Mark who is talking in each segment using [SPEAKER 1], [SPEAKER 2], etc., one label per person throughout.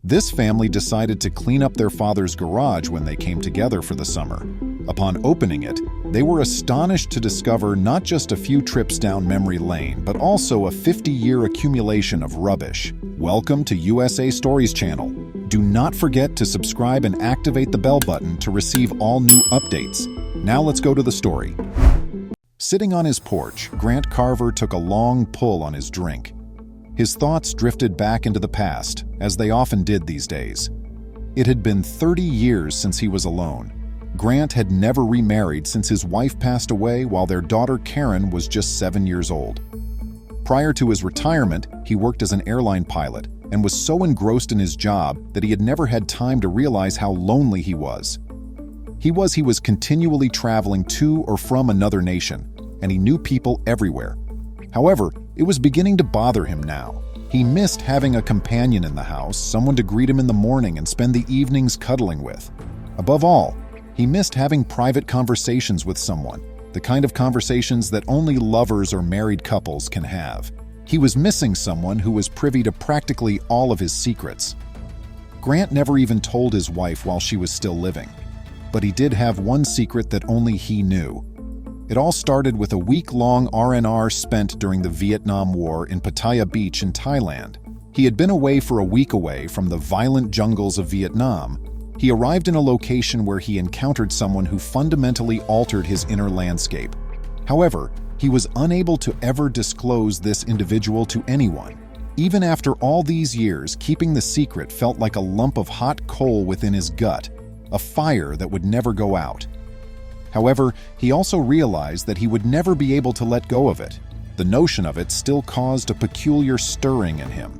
[SPEAKER 1] This family decided to clean up their father's garage when they came together for the summer. Upon opening it, they were astonished to discover not just a few trips down memory lane, but also a 50-year accumulation of rubbish. Welcome to USA Stories channel. Do not forget to subscribe and activate the bell button to receive all new updates. Now let's go to the story. Sitting on his porch, Grant Carver took a long pull on his drink. His thoughts drifted back into the past, as they often did these days. It had been 30 years since he was alone. Grant had never remarried since his wife passed away while their daughter Karen was just 7 years old. Prior to his retirement, he worked as an airline pilot and was so engrossed in his job that he had never had time to realize how lonely he was. He was continually traveling to or from another nation, and he knew people everywhere. However, it was beginning to bother him now. He missed having a companion in the house, someone to greet him in the morning and spend the evenings cuddling with. Above all, he missed having private conversations with someone, the kind of conversations that only lovers or married couples can have. He was missing someone who was privy to practically all of his secrets. Grant never even told his wife while she was still living, but he did have one secret that only he knew. It all started with a week-long R&R spent during the Vietnam War in Pattaya Beach in Thailand. He had been away for a week away from the violent jungles of Vietnam. He arrived in a location where he encountered someone who fundamentally altered his inner landscape. However, he was unable to ever disclose this individual to anyone. Even after all these years, keeping the secret felt like a lump of hot coal within his gut, a fire that would never go out. However, he also realized that he would never be able to let go of it. The notion of it still caused a peculiar stirring in him.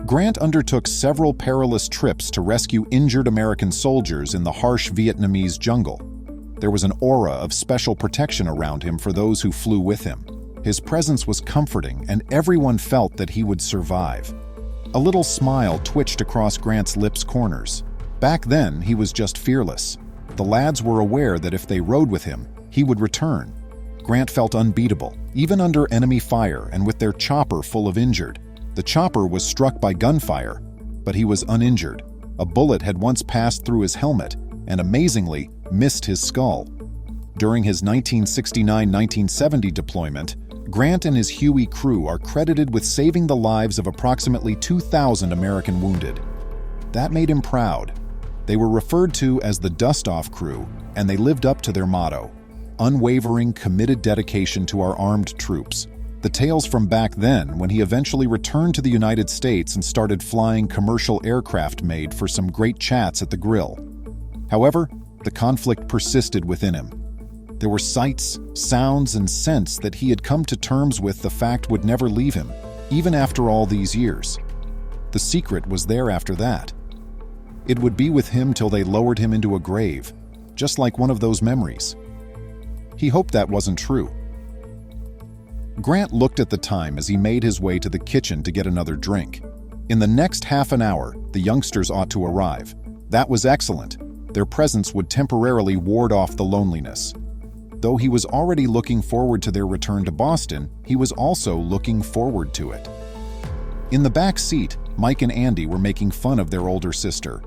[SPEAKER 1] Grant undertook several perilous trips to rescue injured American soldiers in the harsh Vietnamese jungle. There was an aura of special protection around him for those who flew with him. His presence was comforting, and everyone felt that he would survive. A little smile twitched across Grant's lips' corners. Back then, he was just fearless. The lads were aware that if they rode with him, he would return. Grant felt unbeatable, even under enemy fire and with their chopper full of injured. The chopper was struck by gunfire, but he was uninjured. A bullet had once passed through his helmet and, amazingly, missed his skull. During his 1969-1970 deployment, Grant and his Huey crew are credited with saving the lives of approximately 2,000 American wounded. That made him proud. They were referred to as the Dust-Off Crew, and they lived up to their motto: unwavering, committed dedication to our armed troops. The tales from back then, when he eventually returned to the United States and started flying commercial aircraft, made for some great chats at the grill. However, the conflict persisted within him. There were sights, sounds, and scents that he had come to terms with the fact would never leave him, even after all these years. The secret was there after that. It would be with him till they lowered him into a grave, just like one of those memories. He hoped that wasn't true. Grant looked at the time as he made his way to the kitchen to get another drink. In the next half an hour, the youngsters ought to arrive. That was excellent. Their presence would temporarily ward off the loneliness. Though he was already looking forward to their return to Boston, he was also looking forward to it. In the back seat, Mike and Andy were making fun of their older sister.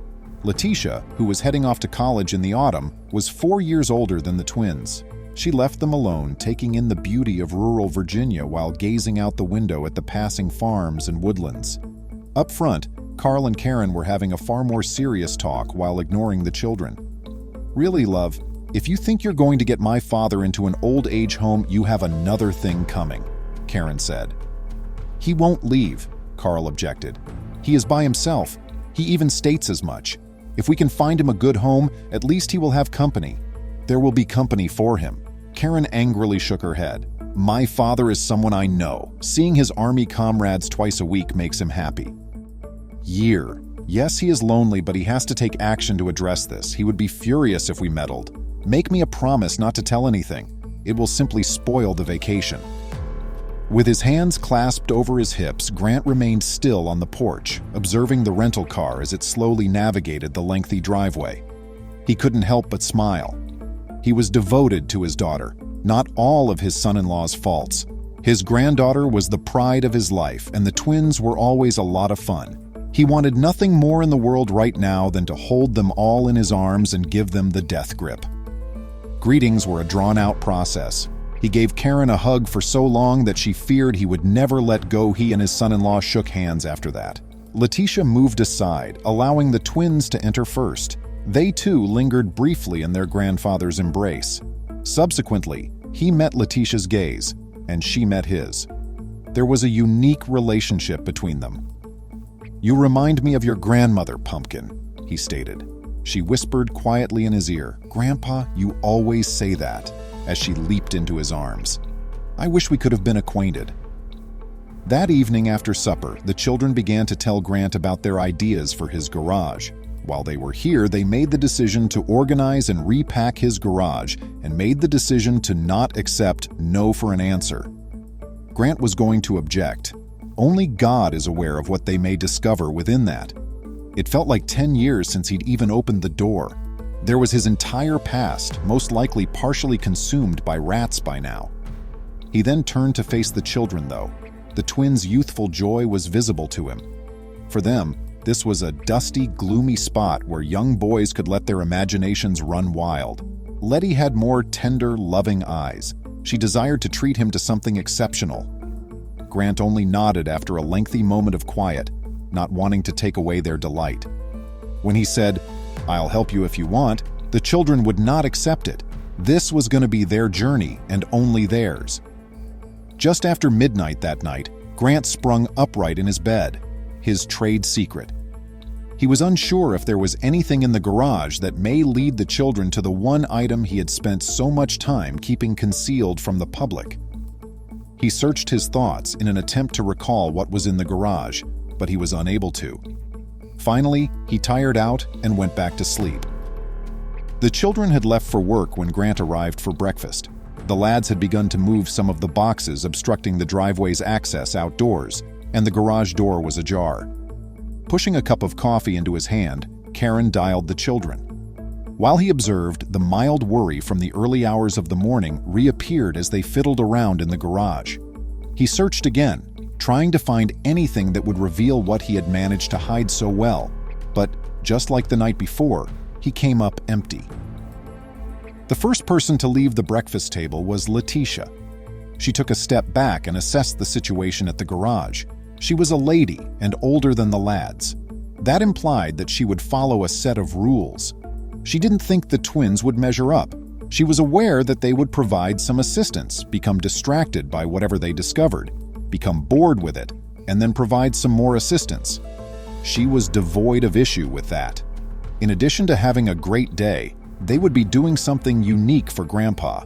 [SPEAKER 1] Letitia, who was heading off to college in the autumn, was 4 years older than the twins. She left them alone, taking in the beauty of rural Virginia while gazing out the window at the passing farms and woodlands. Up front, Carl and Karen were having a far more serious talk while ignoring the children. "Really, love, if you think you're going to get my father into an old age home, you have another thing coming," Karen said. "He won't leave," Carl objected. "He is by himself. He even states as much. If we can find him a good home, at least he will have company." "There will be company for him." Karen angrily shook her head. "My father is someone I know. Seeing his army comrades twice a week makes him happy." Yes, he is lonely, but he has to take action to address this. He would be furious if we meddled. Make me a promise not to tell anything. It will simply spoil the vacation." With his hands clasped over his hips, Grant remained still on the porch, observing the rental car as it slowly navigated the lengthy driveway. He couldn't help but smile. He was devoted to his daughter, not all of his son-in-law's faults. His granddaughter was the pride of his life, and the twins were always a lot of fun. He wanted nothing more in the world right now than to hold them all in his arms and give them the death grip. Greetings were a drawn-out process. He gave Karen a hug for so long that she feared he would never let go. He and his son-in-law shook hands after that. Letitia moved aside, allowing the twins to enter first. They too lingered briefly in their grandfather's embrace. Subsequently, he met Letitia's gaze, and she met his. There was a unique relationship between them. "You remind me of your grandmother, Pumpkin," he stated. She whispered quietly in his ear, "Grandpa, you always say that," as she leaped into his arms. "I wish we could have been acquainted." That evening after supper, the children began to tell Grant about their ideas for his garage. While they were here, they made the decision to organize and repack his garage and made the decision to not accept no for an answer. Grant was going to object. Only God is aware of what they may discover within that. It felt like 10 years since he'd even opened the door. There was his entire past, most likely partially consumed by rats by now. He then turned to face the children, though. The twins' youthful joy was visible to him. For them, this was a dusty, gloomy spot where young boys could let their imaginations run wild. Letty had more tender, loving eyes. She desired to treat him to something exceptional. Grant only nodded after a lengthy moment of quiet, not wanting to take away their delight. When he said, "I'll help you if you want," the children would not accept it. This was going to be their journey and only theirs. Just after midnight that night, Grant sprung upright in his bed, his trade secret. He was unsure if there was anything in the garage that may lead the children to the one item he had spent so much time keeping concealed from the public. He searched his thoughts in an attempt to recall what was in the garage, but he was unable to. Finally, he tired out and went back to sleep. The children had left for work when Grant arrived for breakfast. The lads had begun to move some of the boxes obstructing the driveway's access outdoors, and the garage door was ajar. Pushing a cup of coffee into his hand, Karen dialed the children. While he observed, the mild worry from the early hours of the morning reappeared as they fiddled around in the garage. He searched again, trying to find anything that would reveal what he had managed to hide so well, but just like the night before, he came up empty. The first person to leave the breakfast table was Letitia. She took a step back and assessed the situation at the garage. She was a lady and older than the lads. That implied that she would follow a set of rules. She didn't think the twins would measure up. She was aware that they would provide some assistance, become distracted by whatever they discovered, become bored with it, and then provide some more assistance. She was devoid of issue with that. In addition to having a great day, they would be doing something unique for Grandpa.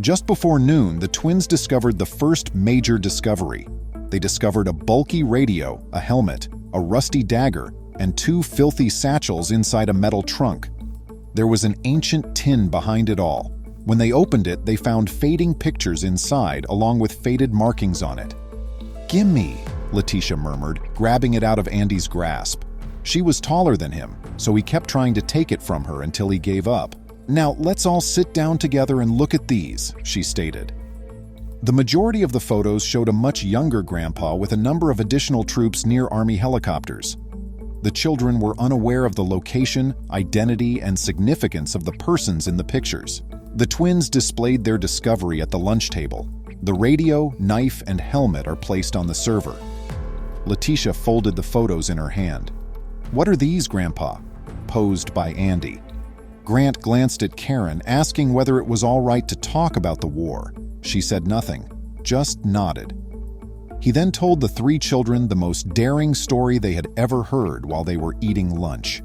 [SPEAKER 1] Just before noon, the twins discovered the first major discovery. They discovered a bulky radio, a helmet, a rusty dagger, and 2 filthy satchels inside a metal trunk. There was an ancient tin behind it all. When they opened it, they found fading pictures inside along with faded markings on it. "Gimme," Letitia murmured, grabbing it out of Andy's grasp. She was taller than him, so he kept trying to take it from her until he gave up. "Now, let's all sit down together and look at these," she stated. The majority of the photos showed a much younger Grandpa with a number of additional troops near Army helicopters. The children were unaware of the location, identity, and significance of the persons in the pictures. The twins displayed their discovery at the lunch table. The radio, knife, and helmet are placed on the server. Letitia folded the photos in her hand. "What are these, Grandpa?" Posed by Andy. Grant glanced at Karen, asking whether it was all right to talk about the war. She said nothing, just nodded. He then told the 3 children the most daring story they had ever heard while they were eating lunch.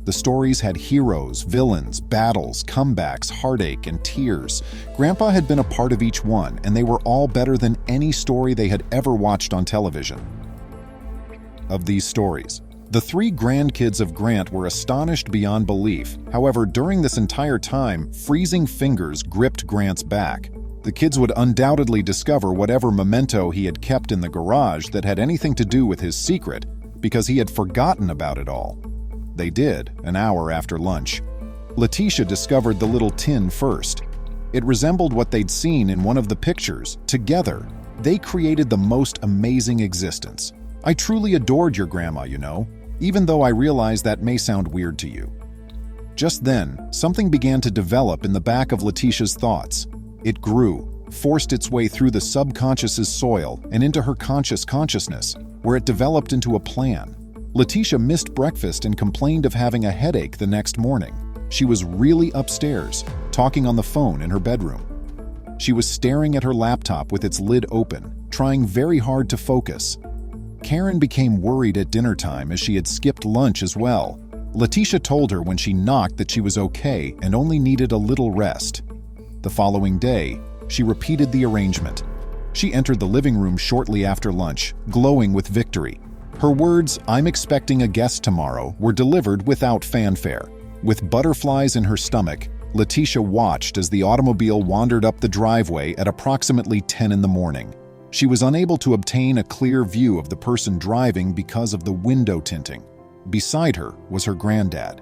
[SPEAKER 1] The stories had heroes, villains, battles, comebacks, heartache, and tears. Grandpa had been a part of each one, and they were all better than any story they had ever watched on television. Of these stories, the 3 grandkids of Grant were astonished beyond belief. However, during this entire time, freezing fingers gripped Grant's back. The kids would undoubtedly discover whatever memento he had kept in the garage that had anything to do with his secret, because he had forgotten about it all. They did, an hour after lunch. Letitia discovered the little tin first. It resembled what they'd seen in one of the pictures. Together, they created the most amazing existence. I truly adored your grandma, you know, even though I realize that may sound weird to you." Just then, something began to develop in the back of Letitia's thoughts. It grew, forced its way through the subconscious's soil and into her consciousness, where it developed into a plan. Letitia missed breakfast and complained of having a headache the next morning. She was really upstairs, talking on the phone in her bedroom. She was staring at her laptop with its lid open, trying very hard to focus. Karen became worried at dinner time as she had skipped lunch as well. Letitia told her when she knocked that she was okay and only needed a little rest. The following day, she repeated the arrangement. She entered the living room shortly after lunch, glowing with victory. Her words, "I'm expecting a guest tomorrow," were delivered without fanfare. With butterflies in her stomach, Letitia watched as the automobile wandered up the driveway at approximately 10 in the morning. She was unable to obtain a clear view of the person driving because of the window tinting. Beside her was her granddad.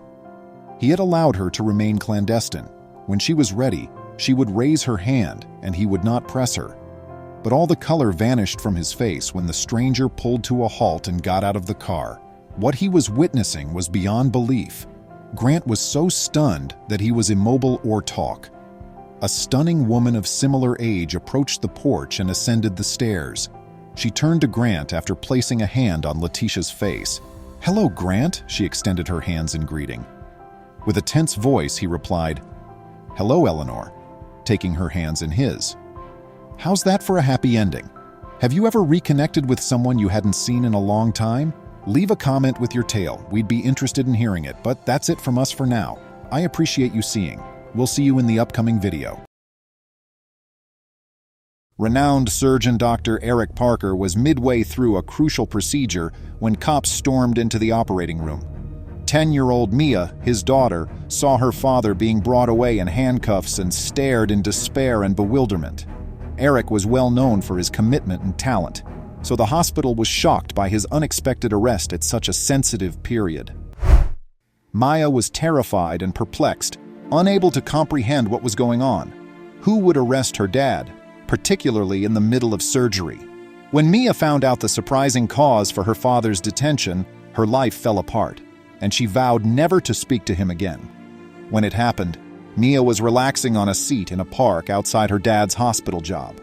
[SPEAKER 1] He had allowed her to remain clandestine. When she was ready, she would raise her hand and he would not press her. But all the color vanished from his face when the stranger pulled to a halt and got out of the car. What he was witnessing was beyond belief. Grant was so stunned that he was immobile or talk. A stunning woman of similar age approached the porch and ascended the stairs. She turned to Grant after placing a hand on Letitia's face. "Hello, Grant," she extended her hands in greeting. With a tense voice, he replied, "Hello, Eleanor," taking her hands in his. "How's that for a happy ending? Have you ever reconnected with someone you hadn't seen in a long time? Leave a comment with your tale. We'd be interested in hearing it, but that's it from us for now. I appreciate you seeing. We'll see you in the upcoming video." Renowned surgeon Dr. Eric Parker was midway through a crucial procedure when cops stormed into the operating room. 10-year-old Mia, his daughter, saw her father being brought away in handcuffs and stared in despair and bewilderment. Eric was well known for his commitment and talent, so the hospital was shocked by his unexpected arrest at such a sensitive period. Maya was terrified and perplexed, unable to comprehend what was going on. Who would arrest her dad, particularly in the middle of surgery? When Mia found out the surprising cause for her father's detention, her life fell apart, and she vowed never to speak to him again. When it happened, Mia was relaxing on a seat in a park outside her dad's hospital job.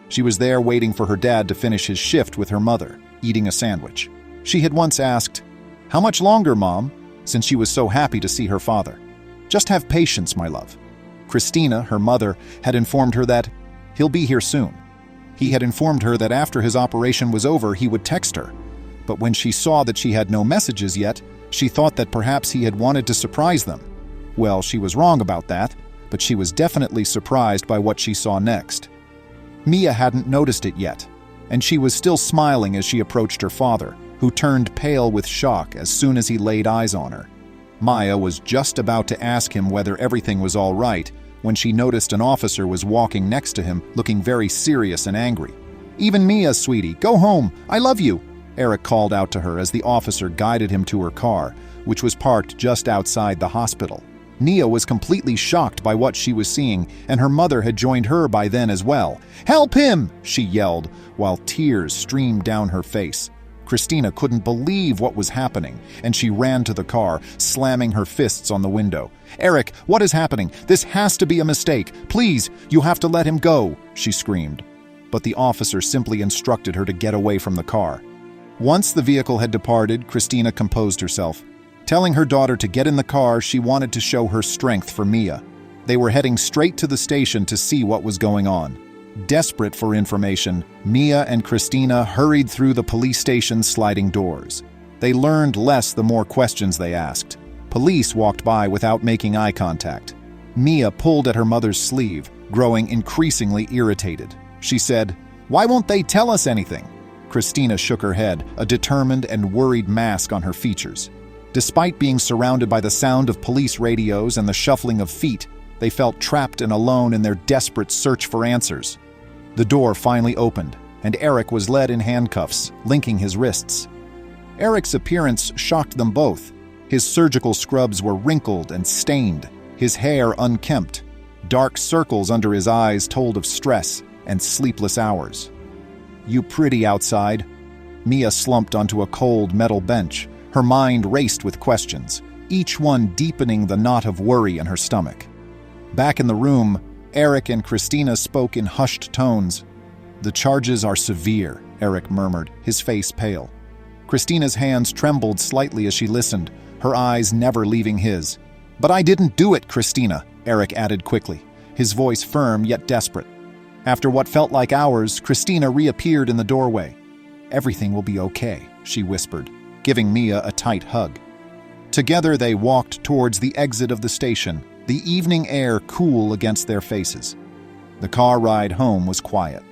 [SPEAKER 1] She was there waiting for her dad to finish his shift with her mother, eating a sandwich. She had once asked, "How much longer, Mom?" since she was so happy to see her father. "Just have patience, my love." Christina, her mother, had informed her that he'll be here soon. He had informed her that after his operation was over, he would text her. But when she saw that she had no messages yet, she thought that perhaps he had wanted to surprise them. Well, she was wrong about that, but she was definitely surprised by what she saw next. Mia hadn't noticed it yet, and she was still smiling as she approached her father, who turned pale with shock as soon as he laid eyes on her. Maya was just about to ask him whether everything was all right when she noticed an officer was walking next to him, looking very serious and angry. "Even Mia, sweetie, go home. I love you," Eric called out to her as the officer guided him to her car, which was parked just outside the hospital. Mia was completely shocked by what she was seeing, and her mother had joined her by then as well. "Help him!" she yelled, while tears streamed down her face. Christina couldn't believe what was happening, and she ran to the car, slamming her fists on the window. "Eric, what is happening? This has to be a mistake. Please, you have to let him go," she screamed. But the officer simply instructed her to get away from the car. Once the vehicle had departed, Christina composed herself. Telling her daughter to get in the car, she wanted to show her strength for Mia. They were heading straight to the station to see what was going on. Desperate for information, Mia and Christina hurried through the police station's sliding doors. They learned less the more questions they asked. Police walked by without making eye contact. Mia pulled at her mother's sleeve, growing increasingly irritated. She said, "Why won't they tell us anything?" Christina shook her head, a determined and worried mask on her features. Despite being surrounded by the sound of police radios and the shuffling of feet, they felt trapped and alone in their desperate search for answers. The door finally opened, and Eric was led in handcuffs, linking his wrists. Eric's appearance shocked them both. His surgical scrubs were wrinkled and stained, his hair unkempt. Dark circles under his eyes told of stress and sleepless hours. "You pretty outside?" Mia slumped onto a cold metal bench. Her mind raced with questions, each one deepening the knot of worry in her stomach. Back in the room, Eric and Christina spoke in hushed tones. "The charges are severe," Eric murmured, his face pale. Christina's hands trembled slightly as she listened, her eyes never leaving his. "But I didn't do it, Christina," Eric added quickly, his voice firm yet desperate. After what felt like hours, Christina reappeared in the doorway. "Everything will be okay," she whispered, giving Mia a tight hug. Together they walked towards the exit of the station, the evening air cool against their faces. The car ride home was quiet,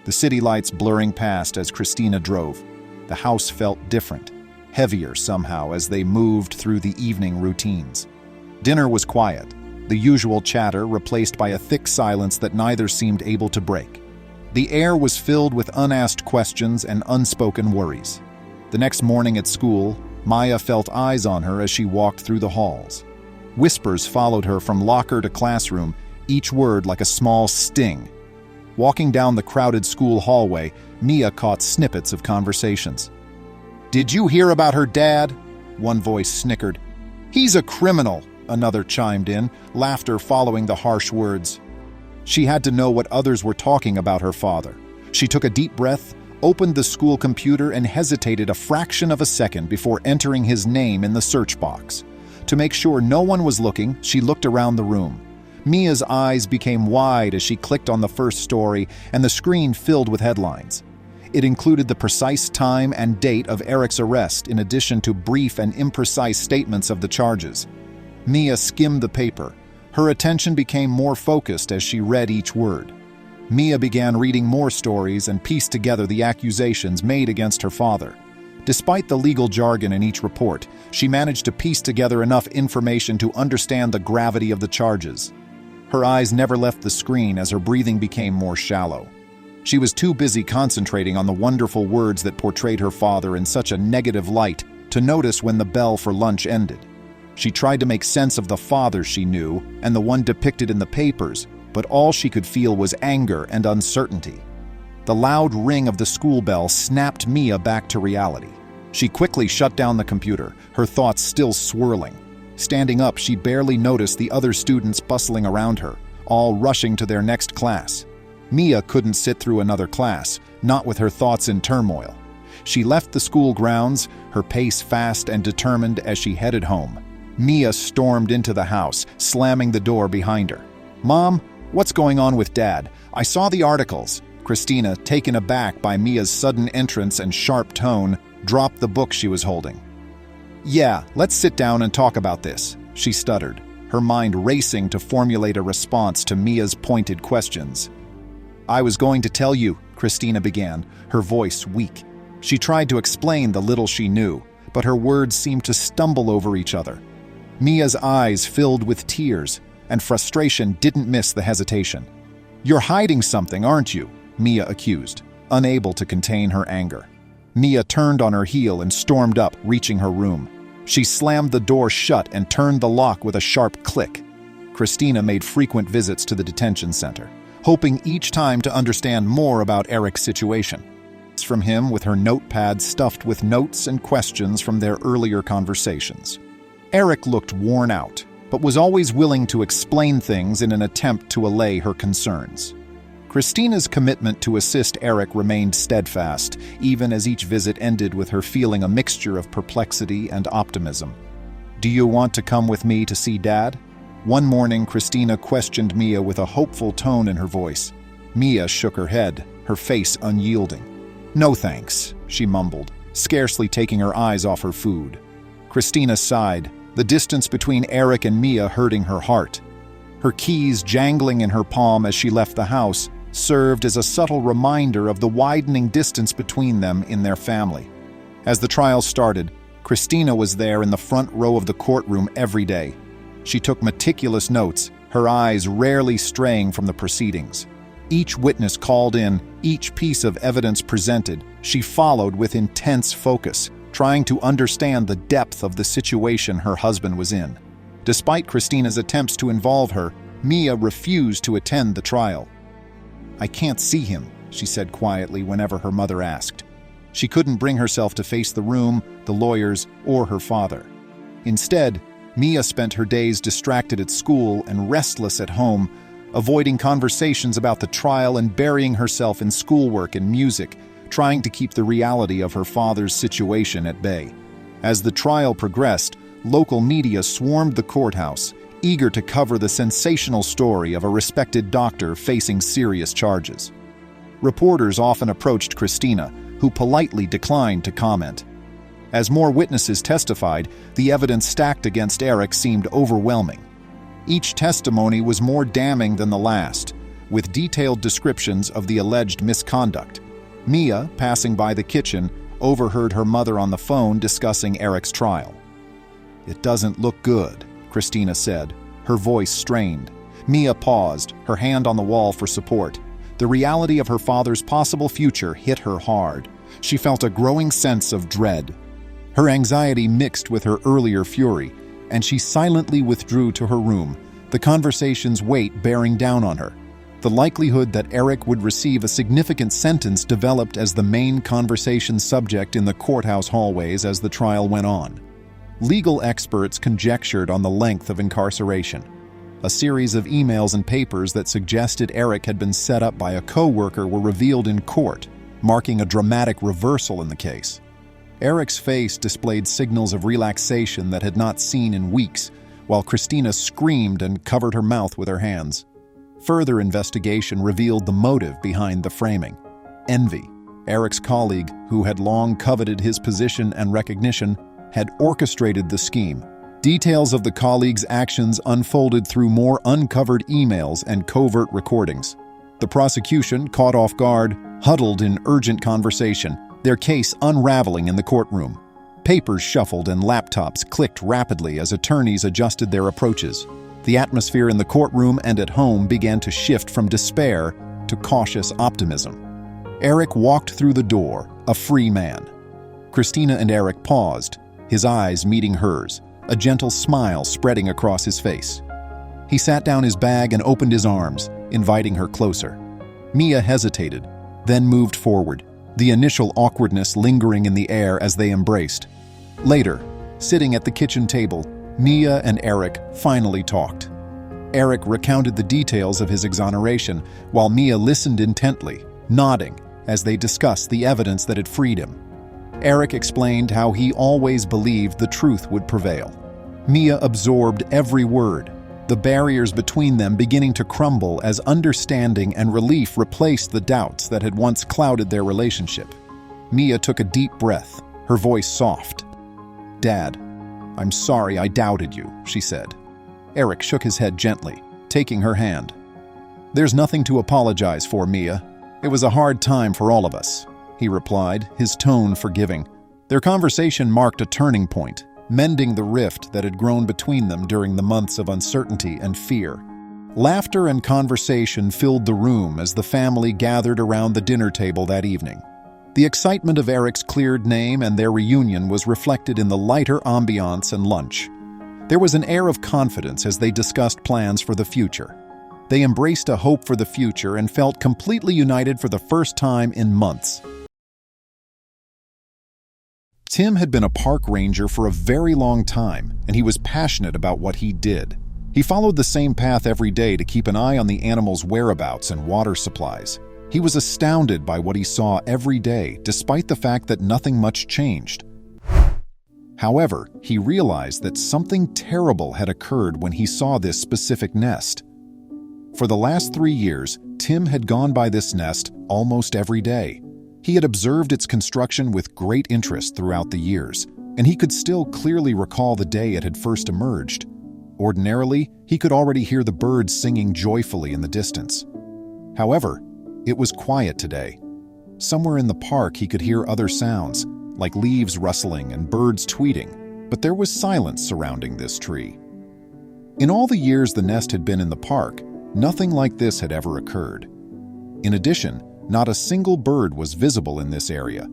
[SPEAKER 1] the city lights blurring past as Christina drove. The house felt different, heavier somehow as they moved through the evening routines. Dinner was quiet, the usual chatter replaced by a thick silence that neither seemed able to break. The air was filled with unasked questions and unspoken worries. The next morning at school, Maya felt eyes on her as she walked through the halls. Whispers followed her from locker to classroom, each word like a small sting. Walking down the crowded school hallway, Mia caught snippets of conversations. "Did you hear about her dad?" One voice snickered. "He's a criminal," another chimed in, laughter following the harsh words. She had to know what others were talking about her father. She took a deep breath, opened the school computer, and hesitated a fraction of a second before entering his name in the search box. To make sure no one was looking, she looked around the room. Mia's eyes became wide as she clicked on the first story, and the screen filled with headlines. It included the precise time and date of Eric's arrest, in addition to brief and imprecise statements of the charges. Mia skimmed the paper. Her attention became more focused as she read each word. Mia began reading more stories and pieced together the accusations made against her father. Despite the legal jargon in each report, she managed to piece together enough information to understand the gravity of the charges. Her eyes never left the screen as her breathing became more shallow. She was too busy concentrating on the wonderful words that portrayed her father in such a negative light to notice when the bell for lunch ended. She tried to make sense of the father she knew and the one depicted in the papers, but all she could feel was anger and uncertainty. The loud ring of the school bell snapped Mia back to reality. She quickly shut down the computer, her thoughts still swirling. Standing up, she barely noticed the other students bustling around her, all rushing to their next class. Mia couldn't sit through another class, not with her thoughts in turmoil. She left the school grounds, her pace fast and determined as she headed home. Mia stormed into the house, slamming the door behind her. "Mom, what's going on with Dad? I saw the articles." Christina, taken aback by Mia's sudden entrance and sharp tone, dropped the book she was holding. "Yeah, let's sit down and talk about this," she stuttered, her mind racing to formulate a response to Mia's pointed questions. "I was going to tell you," Christina began, her voice weak. She tried to explain the little she knew, but her words seemed to stumble over each other. Mia's eyes filled with tears, and frustration didn't miss the hesitation. "You're hiding something, aren't you?" Mia accused, unable to contain her anger. Mia turned on her heel and stormed up, reaching her room. She slammed the door shut and turned the lock with a sharp click. Christina made frequent visits to the detention center, hoping each time to understand more about Eric's situation. From him with her notepad stuffed with notes and questions from their earlier conversations. Eric looked worn out, but was always willing to explain things in an attempt to allay her concerns. Christina's commitment to assist Eric remained steadfast, even as each visit ended with her feeling a mixture of perplexity and optimism. "Do you want to come with me to see Dad?" One morning, Christina questioned Mia with a hopeful tone in her voice. Mia shook her head, her face unyielding. "No thanks," she mumbled, scarcely taking her eyes off her food. Christina sighed, the distance between Eric and Mia hurting her heart. Her keys jangling in her palm as she left the house served as a subtle reminder of the widening distance between them in their family. As the trial started, Christina was there in the front row of the courtroom every day. She took meticulous notes, her eyes rarely straying from the proceedings. Each witness called in, each piece of evidence presented, she followed with intense focus, trying to understand the depth of the situation her husband was in. Despite Christina's attempts to involve her, Mia refused to attend the trial. "I can't see him," she said quietly whenever her mother asked. She couldn't bring herself to face the room, the lawyers, or her father. Instead, Mia spent her days distracted at school and restless at home, avoiding conversations about the trial and burying herself in schoolwork and music, trying to keep the reality of her father's situation at bay. As the trial progressed, local media swarmed the courthouse, eager to cover the sensational story of a respected doctor facing serious charges. Reporters often approached Christina, who politely declined to comment. As more witnesses testified, the evidence stacked against Eric seemed overwhelming. Each testimony was more damning than the last, with detailed descriptions of the alleged misconduct. Mia, passing by the kitchen, overheard her mother on the phone discussing Eric's trial. "It doesn't look good," Christina said, her voice strained. Mia paused, her hand on the wall for support. The reality of her father's possible future hit her hard. She felt a growing sense of dread. Her anxiety mixed with her earlier fury, and she silently withdrew to her room, the conversation's weight bearing down on her. The likelihood that Eric would receive a significant sentence developed as the main conversation subject in the courthouse hallways as the trial went on. Legal experts conjectured on the length of incarceration. A series of emails and papers that suggested Eric had been set up by a co-worker were revealed in court, marking a dramatic reversal in the case. Eric's face displayed signals of relaxation that had not seen in weeks, while Christina screamed and covered her mouth with her hands. Further investigation revealed the motive behind the framing: envy. Eric's colleague, who had long coveted his position and recognition, had orchestrated the scheme. Details of the colleague's actions unfolded through more uncovered emails and covert recordings. The prosecution, caught off guard, huddled in urgent conversation, their case unraveling in the courtroom. Papers shuffled and laptops clicked rapidly as attorneys adjusted their approaches. The atmosphere in the courtroom and at home began to shift from despair to cautious optimism. Eric walked through the door, a free man. Christina and Eric paused, his eyes meeting hers, a gentle smile spreading across his face. He sat down his bag and opened his arms, inviting her closer. Mia hesitated, then moved forward, the initial awkwardness lingering in the air as they embraced. Later, sitting at the kitchen table, Mia and Eric finally talked. Eric recounted the details of his exoneration, while Mia listened intently, nodding as they discussed the evidence that had freed him. Eric explained how he always believed the truth would prevail. Mia absorbed every word, the barriers between them beginning to crumble as understanding and relief replaced the doubts that had once clouded their relationship. Mia took a deep breath, her voice soft. "Dad, I'm sorry I doubted you," she said. Eric shook his head gently, taking her hand. "There's nothing to apologize for, Mia. It was a hard time for all of us," he replied, his tone forgiving. Their conversation marked a turning point, mending the rift that had grown between them during the months of uncertainty and fear. Laughter and conversation filled the room as the family gathered around the dinner table that evening. The excitement of Eric's cleared name and their reunion was reflected in the lighter ambiance and lunch. There was an air of confidence as they discussed plans for the future. They embraced a hope for the future and felt completely united for the first time in months. Tim had been a park ranger for a very long time, and he was passionate about what he did. He followed the same path every day to keep an eye on the animals' whereabouts and water supplies. He was astounded by what he saw every day, despite the fact that nothing much changed. However, he realized that something terrible had occurred when he saw this specific nest. For the last 3 years, Tim had gone by this nest almost every day. He had observed its construction with great interest throughout the years, and he could still clearly recall the day it had first emerged. Ordinarily, he could already hear the birds singing joyfully in the distance. However, it was quiet today. Somewhere in the park he could hear other sounds, like leaves rustling and birds tweeting, but there was silence surrounding this tree. In all the years the nest had been in the park, nothing like this had ever occurred. In addition, not a single bird was visible in this area.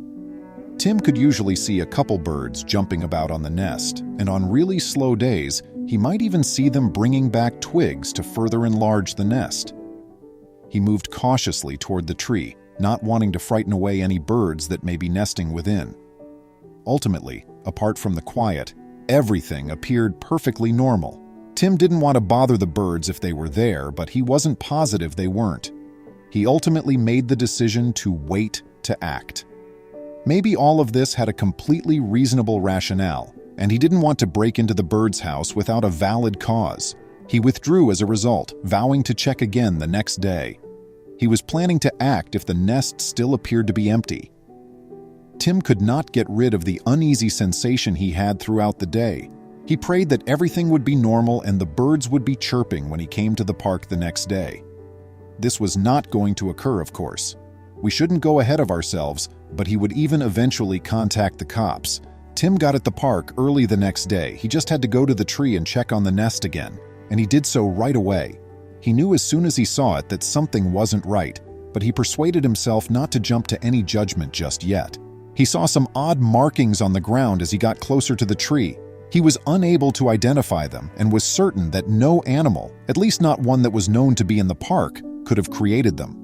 [SPEAKER 1] Tim could usually see a couple birds jumping about on the nest, and on really slow days, he might even see them bringing back twigs to further enlarge the nest. He moved cautiously toward the tree, not wanting to frighten away any birds that may be nesting within. Ultimately, apart from the quiet, everything appeared perfectly normal. Tim didn't want to bother the birds if they were there, but he wasn't positive they weren't. He ultimately made the decision to wait to act. Maybe all of this had a completely reasonable rationale, and he didn't want to break into the bird's house without a valid cause. He withdrew as a result, vowing to check again the next day. He was planning to act if the nest still appeared to be empty. Tim could not get rid of the uneasy sensation he had throughout the day. He prayed that everything would be normal and the birds would be chirping when he came to the park the next day. This was not going to occur, of course. We shouldn't go ahead of ourselves, but he would even eventually contact the cops. Tim got at the park early the next day. He just had to go to the tree and check on the nest again, and he did so right away. He knew as soon as he saw it that something wasn't right, but he persuaded himself not to jump to any judgment just yet. He saw some odd markings on the ground as he got closer to the tree. He was unable to identify them and was certain that no animal, at least not one that was known to be in the park, could have created them.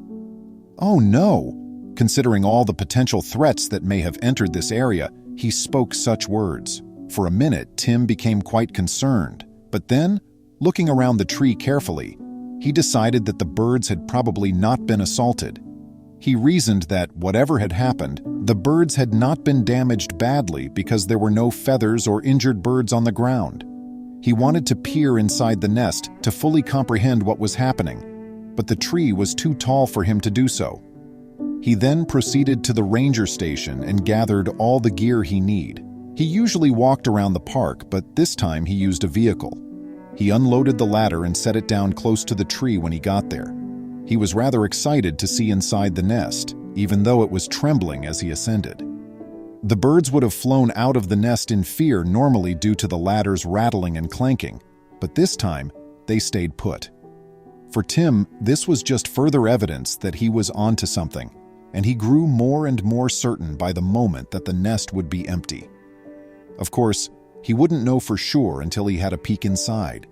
[SPEAKER 1] Oh no! Considering all the potential threats that may have entered this area, he spoke such words. For a minute, Tim became quite concerned, but then, looking around the tree carefully, he decided that the birds had probably not been assaulted. He reasoned that, whatever had happened, the birds had not been damaged badly because there were no feathers or injured birds on the ground. He wanted to peer inside the nest to fully comprehend what was happening, but the tree was too tall for him to do so. He then proceeded to the ranger station and gathered all the gear he needed. He usually walked around the park, but this time he used a vehicle. He unloaded the ladder and set it down close to the tree when he got there. He was rather excited to see inside the nest, even though it was trembling as he ascended. The birds would have flown out of the nest in fear normally due to the ladder's rattling and clanking, but this time they stayed put. For Tim, this was just further evidence that he was onto something, and he grew more and more certain by the moment that the nest would be empty. Of course, he wouldn't know for sure until he had a peek inside.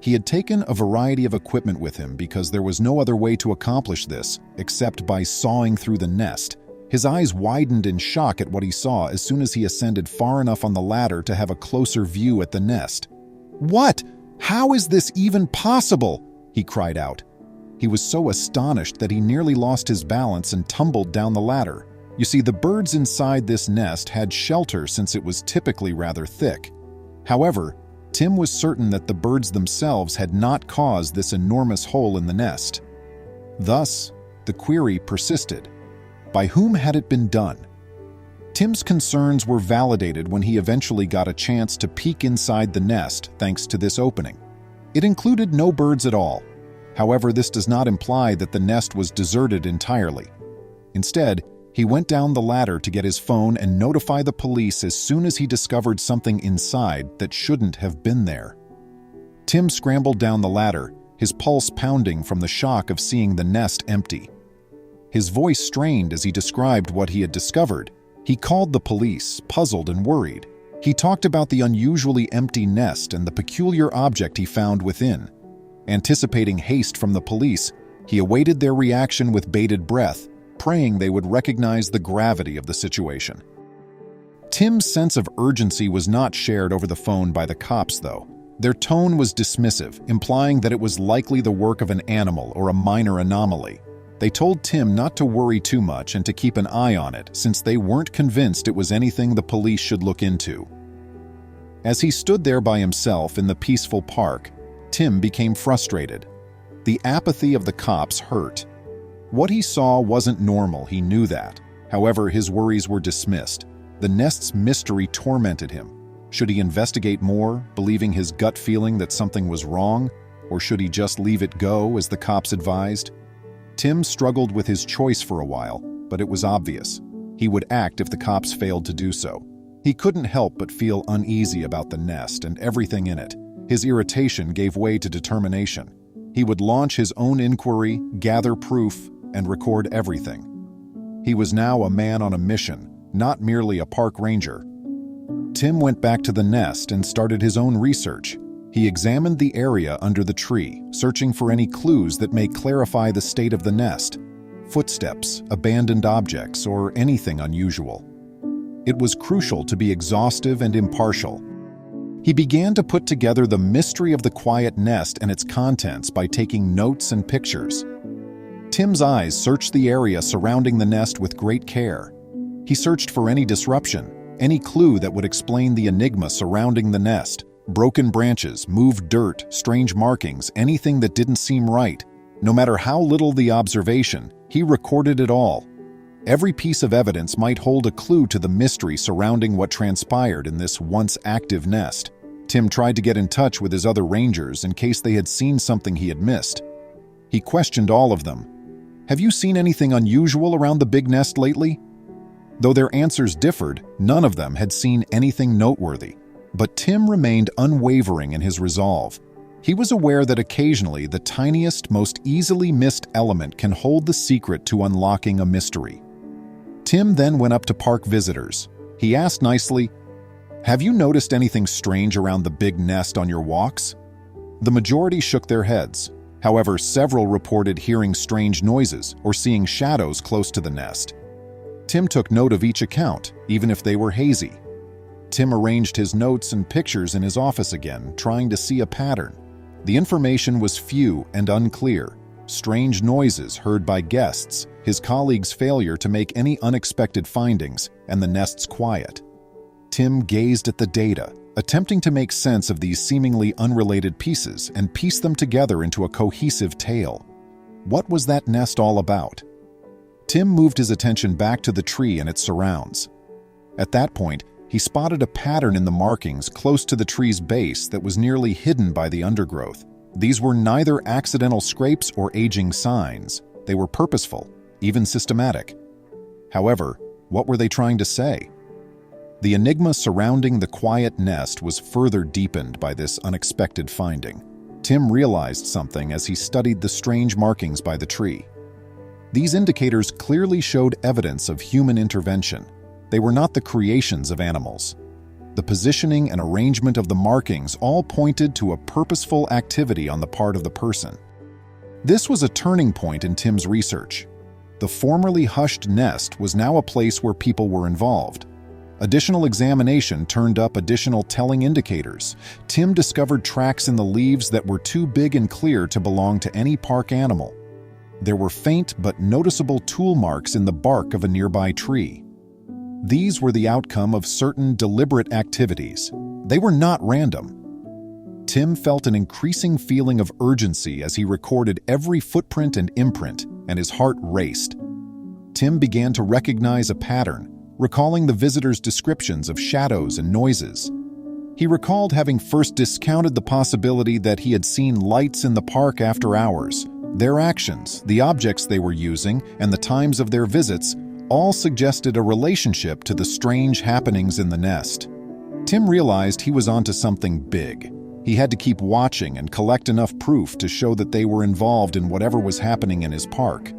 [SPEAKER 1] He had taken a variety of equipment with him because there was no other way to accomplish this except by sawing through the nest. His eyes widened in shock at what he saw as soon as he ascended far enough on the ladder to have a closer view at the nest. "What? How is this even possible?" he cried out. He was so astonished that he nearly lost his balance and tumbled down the ladder. You see, the birds inside this nest had shelter since it was typically rather thick. However, Tim was certain that the birds themselves had not caused this enormous hole in the nest. Thus, the query persisted. By whom had it been done? Tim's concerns were validated when he eventually got a chance to peek inside the nest thanks to this opening. It included no birds at all. However, this does not imply that the nest was deserted entirely. Instead, he went down the ladder to get his phone and notify the police as soon as he discovered something inside that shouldn't have been there. Tim scrambled down the ladder, his pulse pounding from the shock of seeing the nest empty. His voice strained as he described what he had discovered. He called the police, puzzled and worried. He talked about the unusually empty nest and the peculiar object he found within. Anticipating haste from the police, he awaited their reaction with bated breath, praying they would recognize the gravity of the situation. Tim's sense of urgency was not shared over the phone by the cops, though. Their tone was dismissive, implying that it was likely the work of an animal or a minor anomaly. They told Tim not to worry too much and to keep an eye on it, since they weren't convinced it was anything the police should look into. As he stood there by himself in the peaceful park, Tim became frustrated. The apathy of the cops hurt. What he saw wasn't normal, he knew that. However, his worries were dismissed. The nest's mystery tormented him. Should he investigate more, believing his gut feeling that something was wrong, or should he just leave it go, as the cops advised? Tim struggled with his choice for a while, but it was obvious. He would act if the cops failed to do so. He couldn't help but feel uneasy about the nest and everything in it. His irritation gave way to determination. He would launch his own inquiry, gather proof, and record everything. He was now a man on a mission, not merely a park ranger. Tim went back to the nest and started his own research. He examined the area under the tree, searching for any clues that may clarify the state of the nest. footsteps, abandoned objects, or anything unusual. It was crucial to be exhaustive and impartial. He began to put together the mystery of the quiet nest and its contents by taking notes and pictures. Tim's eyes searched the area surrounding the nest with great care. He searched for any disruption, any clue that would explain the enigma surrounding the nest. Broken branches, moved dirt, strange markings, anything that didn't seem right. No matter how little the observation, he recorded it all. Every piece of evidence might hold a clue to the mystery surrounding what transpired in this once active nest. Tim tried to get in touch with his other rangers in case they had seen something he had missed. He questioned all of them. "Have you seen anything unusual around the big nest lately?" Though their answers differed, none of them had seen anything noteworthy. But Tim remained unwavering in his resolve. He was aware that occasionally the tiniest, most easily missed element can hold the secret to unlocking a mystery. Tim then went up to park visitors. He asked nicely, "Have you noticed anything strange around the big nest on your walks?" The majority shook their heads. However, several reported hearing strange noises or seeing shadows close to the nest. Tim took note of each account, even if they were hazy. Tim arranged his notes and pictures in his office again, trying to see a pattern. The information was few and unclear. Strange noises heard by guests, his colleagues' failure to make any unexpected findings, and the nest's quiet. Tim gazed at the data, attempting to make sense of these seemingly unrelated pieces and piece them together into a cohesive tale. What was that nest all about? Tim moved his attention back to the tree and its surrounds. At that point, he spotted a pattern in the markings close to the tree's base that was nearly hidden by the undergrowth. These were neither accidental scrapes or aging signs. They were purposeful, even systematic. However, what were they trying to say? The enigma surrounding the quiet nest was further deepened by this unexpected finding. Tim realized something as he studied the strange markings by the tree. These indicators clearly showed evidence of human intervention. They were not the creations of animals. The positioning and arrangement of the markings all pointed to a purposeful activity on the part of the person. This was a turning point in Tim's research. The formerly hushed nest was now a place where people were involved. Additional examination turned up additional telling indicators. Tim discovered tracks in the leaves that were too big and clear to belong to any park animal. There were faint but noticeable tool marks in the bark of a nearby tree. These were the outcome of certain deliberate activities. They were not random. Tim felt an increasing feeling of urgency as he recorded every footprint and imprint, and his heart raced. Tim began to recognize a pattern, recalling the visitors' descriptions of shadows and noises. He recalled having first discounted the possibility that he had seen lights in the park after hours. Their actions, the objects they were using, and the times of their visits all suggested a relationship to the strange happenings in the nest. Tim realized he was onto something big. He had to keep watching and collect enough proof to show that they were involved in whatever was happening in his park.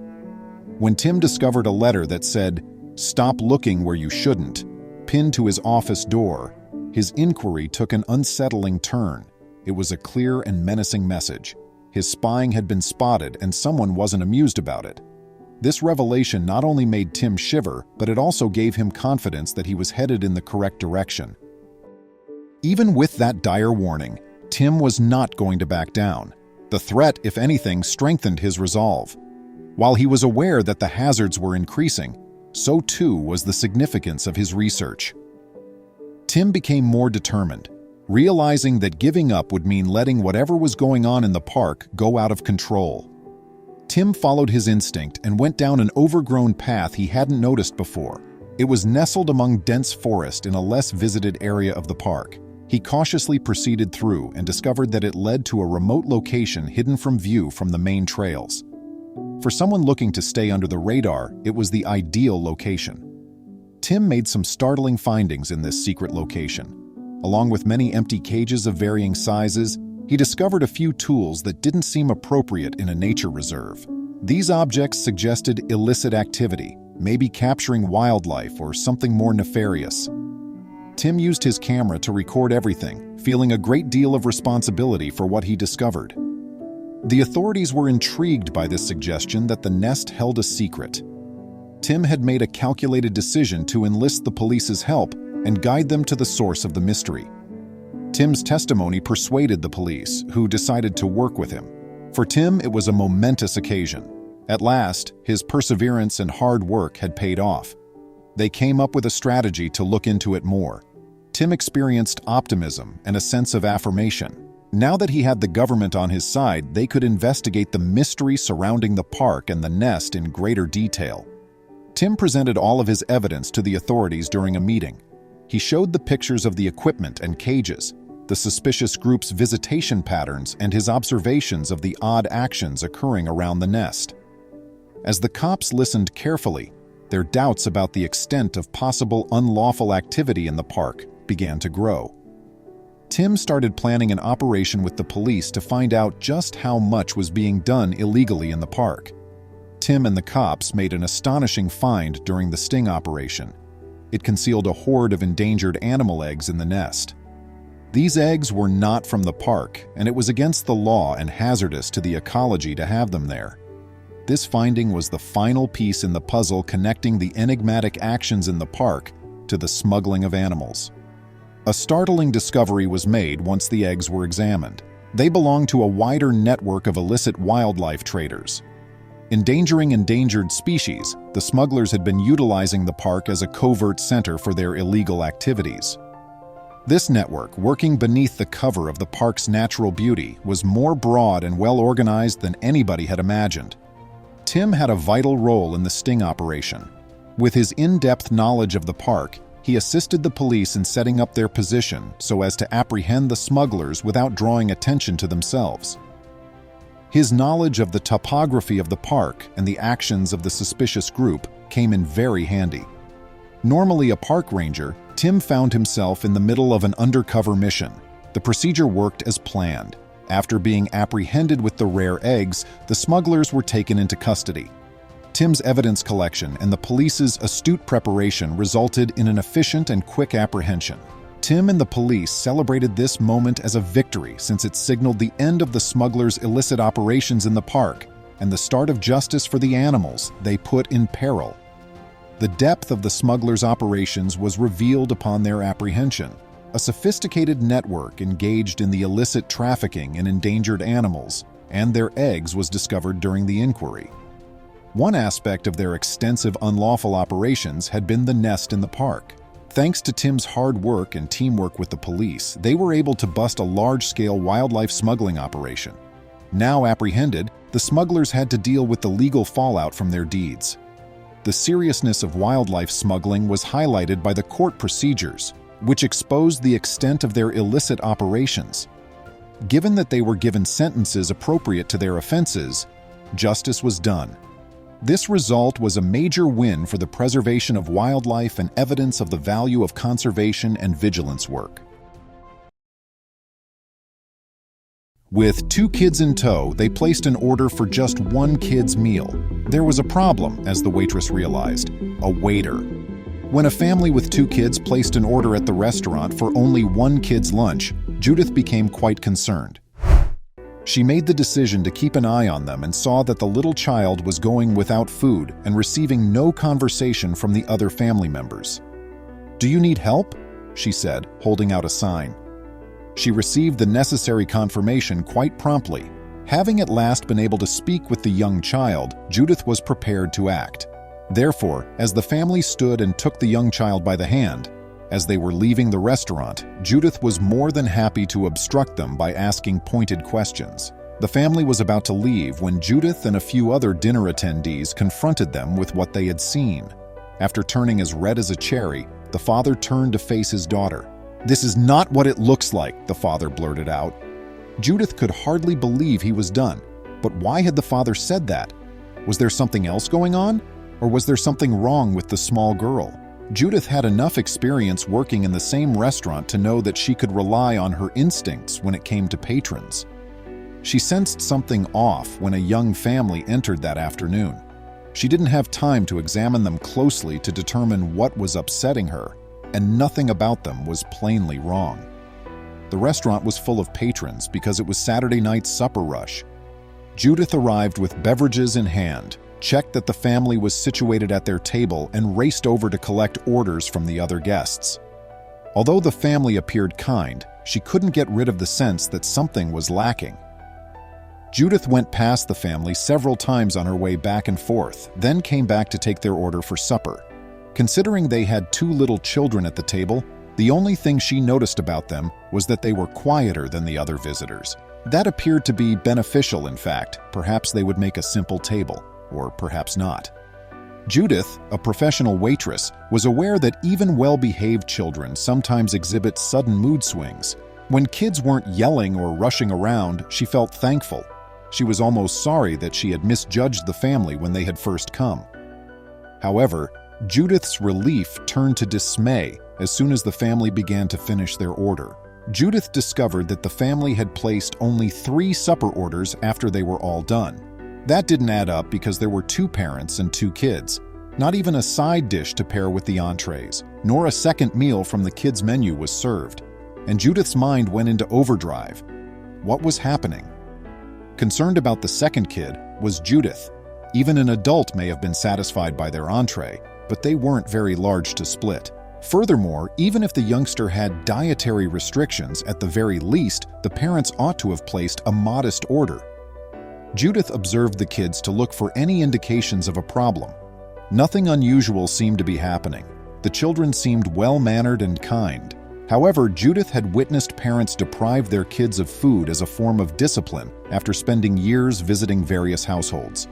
[SPEAKER 1] When Tim discovered a letter that said, "Stop looking where you shouldn't," pinned to his office door, his inquiry took an unsettling turn. It was a clear and menacing message. His spying had been spotted and someone wasn't amused about it. This revelation not only made Tim shiver, but it also gave him confidence that he was headed in the correct direction. Even with that dire warning, Tim was not going to back down. The threat, if anything, strengthened his resolve. While he was aware that the hazards were increasing, so too was the significance of his research. Tim became more determined, realizing that giving up would mean letting whatever was going on in the park go out of control. Tim followed his instinct and went down an overgrown path he hadn't noticed before. It was nestled among dense forest in a less visited area of the park. He cautiously proceeded through and discovered that it led to a remote location hidden from view from the main trails. For someone looking to stay under the radar, it was the ideal location. Tim made some startling findings in this secret location. Along with many empty cages of varying sizes, he discovered a few tools that didn't seem appropriate in a nature reserve. These objects suggested illicit activity, maybe capturing wildlife or something more nefarious. Tim used his camera to record everything, feeling a great deal of responsibility for what he discovered. The authorities were intrigued by this suggestion that the nest held a secret. Tim had made a calculated decision to enlist the police's help and guide them to the source of the mystery. Tim's testimony persuaded the police, who decided to work with him. For Tim, it was a momentous occasion. At last, his perseverance and hard work had paid off. They came up with a strategy to look into it more. Tim experienced optimism and a sense of affirmation. Now that he had the government on his side, they could investigate the mystery surrounding the park and the nest in greater detail. Tim presented all of his evidence to the authorities during a meeting. He showed the pictures of the equipment and cages, the suspicious group's visitation patterns, and his observations of the odd actions occurring around the nest. As the cops listened carefully, their doubts about the extent of possible unlawful activity in the park began to grow. Tim started planning an operation with the police to find out just how much was being done illegally in the park. Tim and the cops made an astonishing find during the sting operation. It concealed a horde of endangered animal eggs in the nest. These eggs were not from the park, and it was against the law and hazardous to the ecology to have them there. This finding was the final piece in the puzzle connecting the enigmatic actions in the park to the smuggling of animals. A startling discovery was made once the eggs were examined. They belonged to a wider network of illicit wildlife traders. Endangering endangered species, the smugglers had been utilizing the park as a covert center for their illegal activities. This network, working beneath the cover of the park's natural beauty, was more broad and well-organized than anybody had imagined. Tim had a vital role in the sting operation. With his in-depth knowledge of the park, he assisted the police in setting up their position so as to apprehend the smugglers without drawing attention to themselves. His knowledge of the topography of the park and the actions of the suspicious group came in very handy. Normally a park ranger, Tim found himself in the middle of an undercover mission. The procedure worked as planned. After being apprehended with the rare eggs, the smugglers were taken into custody. Tim's evidence collection and the police's astute preparation resulted in an efficient and quick apprehension. Tim and the police celebrated this moment as a victory since it signaled the end of the smugglers' illicit operations in the park and the start of justice for the animals they put in peril. The depth of the smugglers' operations was revealed upon their apprehension. A sophisticated network engaged in the illicit trafficking in endangered animals, and their eggs was discovered during the inquiry. One aspect of their extensive unlawful operations had been the nest in the park. Thanks to Tim's hard work and teamwork with the police, they were able to bust a large-scale wildlife smuggling operation. Now apprehended, the smugglers had to deal with the legal fallout from their deeds. The seriousness of wildlife smuggling was highlighted by the court procedures, which exposed the extent of their illicit operations. Given that they were given sentences appropriate to their offenses, justice was done. This result was a major win for the preservation of wildlife and evidence of the value of conservation and vigilance work. With 2 kids in tow, they placed an order for just one kid's meal. There was a problem, as the waitress realized: a waiter. When a family with 2 kids placed an order at the restaurant for only one kid's lunch, Judith became quite concerned. She made the decision to keep an eye on them and saw that the little child was going without food and receiving no conversation from the other family members. "Do you need help?" she said, holding out a sign. She received the necessary confirmation quite promptly. Having at last been able to speak with the young child, Judith was prepared to act. Therefore, as the family stood and took the young child by the hand, as they were leaving the restaurant, Judith was more than happy to obstruct them by asking pointed questions. The family was about to leave when Judith and a few other dinner attendees confronted them with what they had seen. After turning as red as a cherry, the father turned to face his daughter. "This is not what it looks like," the father blurted out. Judith could hardly believe he was done. But why had the father said that? Was there something else going on? Or was there something wrong with the small girl? Judith had enough experience working in the same restaurant to know that she could rely on her instincts when it came to patrons. She sensed something off when a young family entered that afternoon. She didn't have time to examine them closely to determine what was upsetting her, and nothing about them was plainly wrong. The restaurant was full of patrons because it was Saturday night's supper rush. Judith arrived with beverages in hand, checked that the family was situated at their table, and raced over to collect orders from the other guests. Although the family appeared kind, she couldn't get rid of the sense that something was lacking. Judith went past the family several times on her way back and forth, then came back to take their order for supper. Considering they had 2 little children at the table, the only thing she noticed about them was that they were quieter than the other visitors. That appeared to be beneficial, in fact. Perhaps they would make a simple table, or perhaps not. Judith, a professional waitress, was aware that even well-behaved children sometimes exhibit sudden mood swings. When kids weren't yelling or rushing around, she felt thankful. She was almost sorry that she had misjudged the family when they had first come. However, Judith's relief turned to dismay as soon as the family began to finish their order. Judith discovered that the family had placed only 3 supper orders after they were all done. That didn't add up because there were 2 parents and 2 kids. Not even a side dish to pair with the entrees, nor a second meal from the kids' menu was served. And Judith's mind went into overdrive. What was happening? Concerned about the second kid was Judith. Even an adult may have been satisfied by their entree, but they weren't very large to split. Furthermore, even if the youngster had dietary restrictions, at the very least, the parents ought to have placed a modest order. Judith observed the kids to look for any indications of a problem. Nothing unusual seemed to be happening. The children seemed well-mannered and kind. However, Judith had witnessed parents deprive their kids of food as a form of discipline after spending years visiting various households.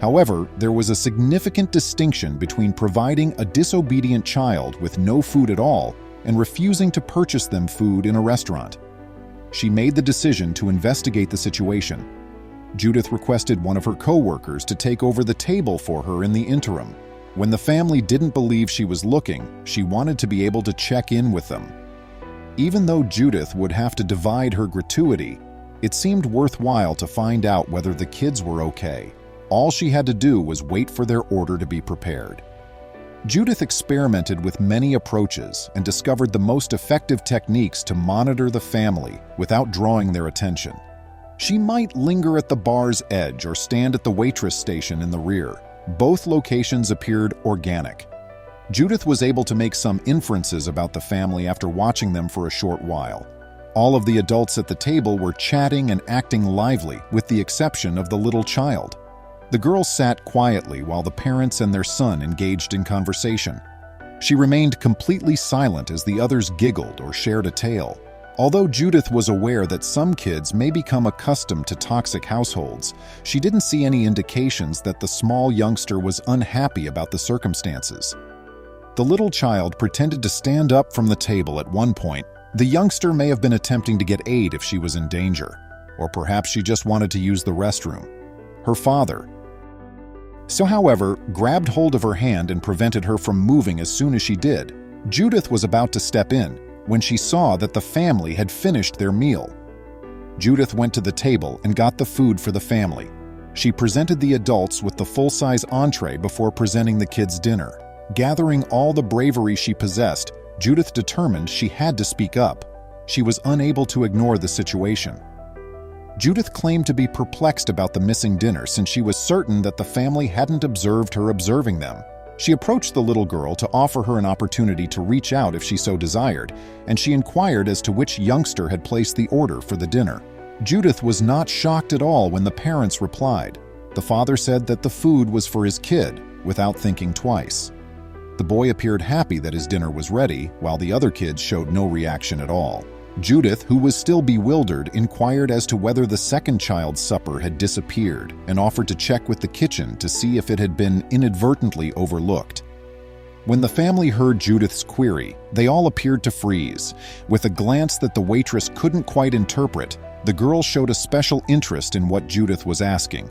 [SPEAKER 1] However, there was a significant distinction between providing a disobedient child with no food at all and refusing to purchase them food in a restaurant. She made the decision to investigate the situation. Judith requested one of her co-workers to take over the table for her in the interim. When the family didn't believe she was looking, she wanted to be able to check in with them. Even though Judith would have to divide her gratuity, it seemed worthwhile to find out whether the kids were okay. All she had to do was wait for their order to be prepared. Judith experimented with many approaches and discovered the most effective techniques to monitor the family without drawing their attention. She might linger at the bar's edge or stand at the waitress station in the rear. Both locations appeared organic. Judith was able to make some inferences about the family after watching them for a short while. All of the adults at the table were chatting and acting lively, with the exception of the little child. The girl sat quietly while the parents and their son engaged in conversation. She remained completely silent as the others giggled or shared a tale. Although Judith was aware that some kids may become accustomed to toxic households, she didn't see any indications that the small youngster was unhappy about the circumstances. The little child pretended to stand up from the table at one point. The youngster may have been attempting to get aid if she was in danger, or perhaps she just wanted to use the restroom. Her father, however, grabbed hold of her hand and prevented her from moving as soon as she did. Judith was about to step in when she saw that the family had finished their meal. Judith went to the table and got the food for the family. She presented the adults with the full-size entree before presenting the kids' dinner. Gathering all the bravery she possessed, Judith determined she had to speak up. She was unable to ignore the situation. Judith claimed to be perplexed about the missing dinner since she was certain that the family hadn't observed her observing them. She approached the little girl to offer her an opportunity to reach out if she so desired, and she inquired as to which youngster had placed the order for the dinner. Judith was not shocked at all when the parents replied. The father said that the food was for his kid, without thinking twice. The boy appeared happy that his dinner was ready, while the other kids showed no reaction at all. Judith, who was still bewildered, inquired as to whether the second child's supper had disappeared and offered to check with the kitchen to see if it had been inadvertently overlooked. When the family heard Judith's query, they all appeared to freeze. With a glance that the waitress couldn't quite interpret, the girl showed a special interest in what Judith was asking.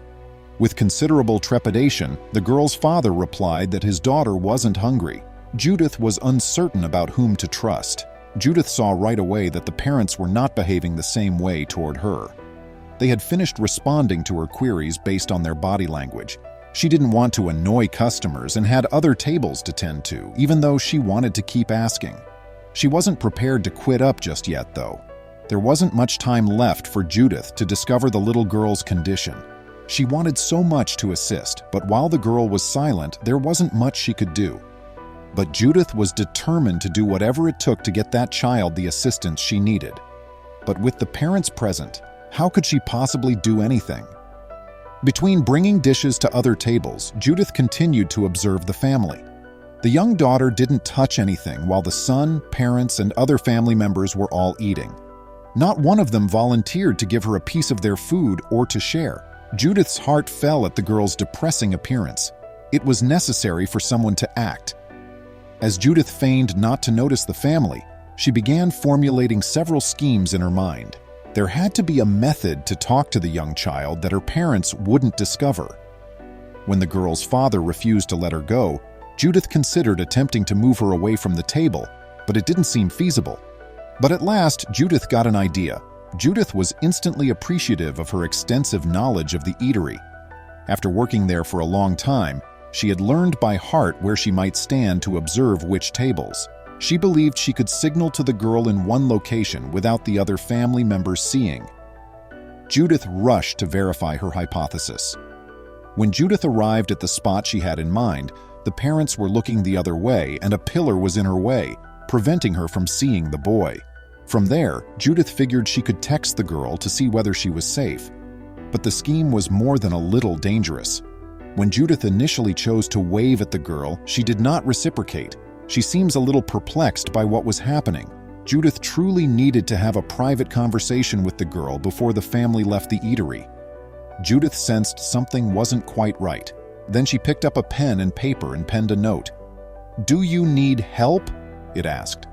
[SPEAKER 1] With considerable trepidation, the girl's father replied that his daughter wasn't hungry. Judith was uncertain about whom to trust. Judith saw right away that the parents were not behaving the same way toward her. They had finished responding to her queries based on their body language. She didn't want to annoy customers and had other tables to tend to, even though she wanted to keep asking. She wasn't prepared to quit up just yet, though. There wasn't much time left for Judith to discover the little girl's condition. She wanted so much to assist, but while the girl was silent, there wasn't much she could do. But Judith was determined to do whatever it took to get that child the assistance she needed. But with the parents present, how could she possibly do anything? Between bringing dishes to other tables, Judith continued to observe the family. The young daughter didn't touch anything while the son, parents, and other family members were all eating. Not one of them volunteered to give her a piece of their food or to share. Judith's heart fell at the girl's depressing appearance. It was necessary for someone to act. As Judith feigned not to notice the family, she began formulating several schemes in her mind. There had to be a method to talk to the young child that her parents wouldn't discover. When the girl's father refused to let her go, Judith considered attempting to move her away from the table, but it didn't seem feasible. But at last, Judith got an idea. Judith was instantly appreciative of her extensive knowledge of the eatery. After working there for a long time, she had learned by heart where she might stand to observe which tables. She believed she could signal to the girl in one location without the other family members seeing. Judith rushed to verify her hypothesis. When Judith arrived at the spot she had in mind, the parents were looking the other way and a pillar was in her way, preventing her from seeing the boy. From there, Judith figured she could text the girl to see whether she was safe. But the scheme was more than a little dangerous. When Judith initially chose to wave at the girl, she did not reciprocate. She seems a little perplexed by what was happening. Judith truly needed to have a private conversation with the girl before the family left the eatery. Judith sensed something wasn't quite right. Then she picked up a pen and paper and penned a note. "Do you need help?" it asked.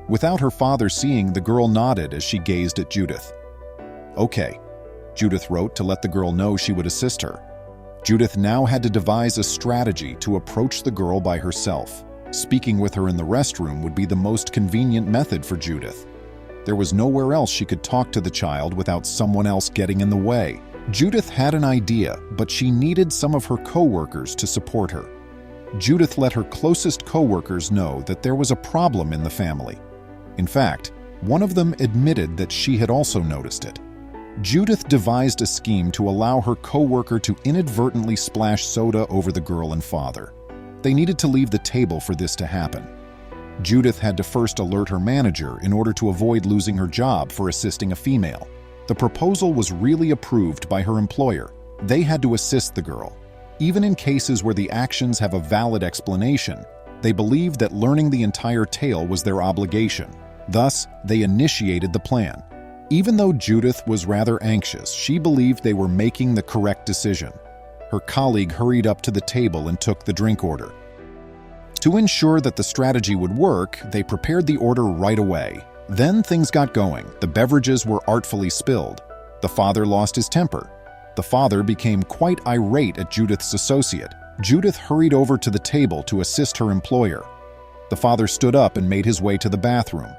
[SPEAKER 1] Without her father seeing, the girl nodded as she gazed at Judith. "Okay," Judith wrote to let the girl know she would assist her. Judith now had to devise a strategy to approach the girl by herself. Speaking with her in the restroom would be the most convenient method for Judith. There was nowhere else she could talk to the child without someone else getting in the way. Judith had an idea, but she needed some of her co-workers to support her. Judith let her closest co-workers know that there was a problem in the family. In fact, one of them admitted that she had also noticed it. Judith devised a scheme to allow her co-worker to inadvertently splash soda over the girl and father. They needed to leave the table for this to happen. Judith had to first alert her manager in order to avoid losing her job for assisting a female. The proposal was really approved by her employer. They had to assist the girl. Even in cases where the actions have a valid explanation, they believed that learning the entire tale was their obligation. Thus, they initiated the plan. Even though Judith was rather anxious, she believed they were making the correct decision. Her colleague hurried up to the table and took the drink order. To ensure that the strategy would work, they prepared the order right away. Then things got going. The beverages were artfully spilled. The father lost his temper. The father became quite irate at Judith's associate. Judith hurried over to the table to assist her employer. The father stood up and made his way to the bathroom.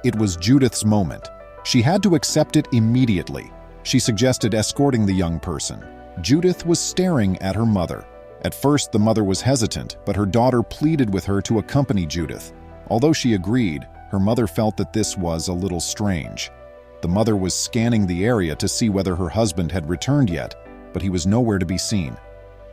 [SPEAKER 1] It was Judith's moment. She had to accept it immediately. She suggested escorting the young person. Judith was staring at her mother. At first, the mother was hesitant, but her daughter pleaded with her to accompany Judith. Although she agreed, her mother felt that this was a little strange. The mother was scanning the area to see whether her husband had returned yet, but he was nowhere to be seen.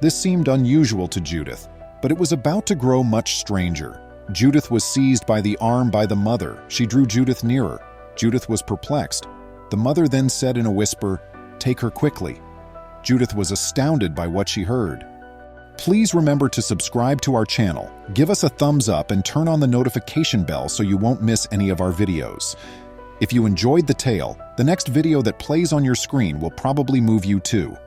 [SPEAKER 1] This seemed unusual to Judith, but it was about to grow much stranger. Judith was seized by the arm by the mother. She drew Judith nearer. Judith was perplexed. The mother then said in a whisper, "Take her quickly." Judith was astounded by what she heard. Please remember to subscribe to our channel, give us a thumbs up, and turn on the notification bell so you won't miss any of our videos. If you enjoyed the tale, the next video that plays on your screen will probably move you too.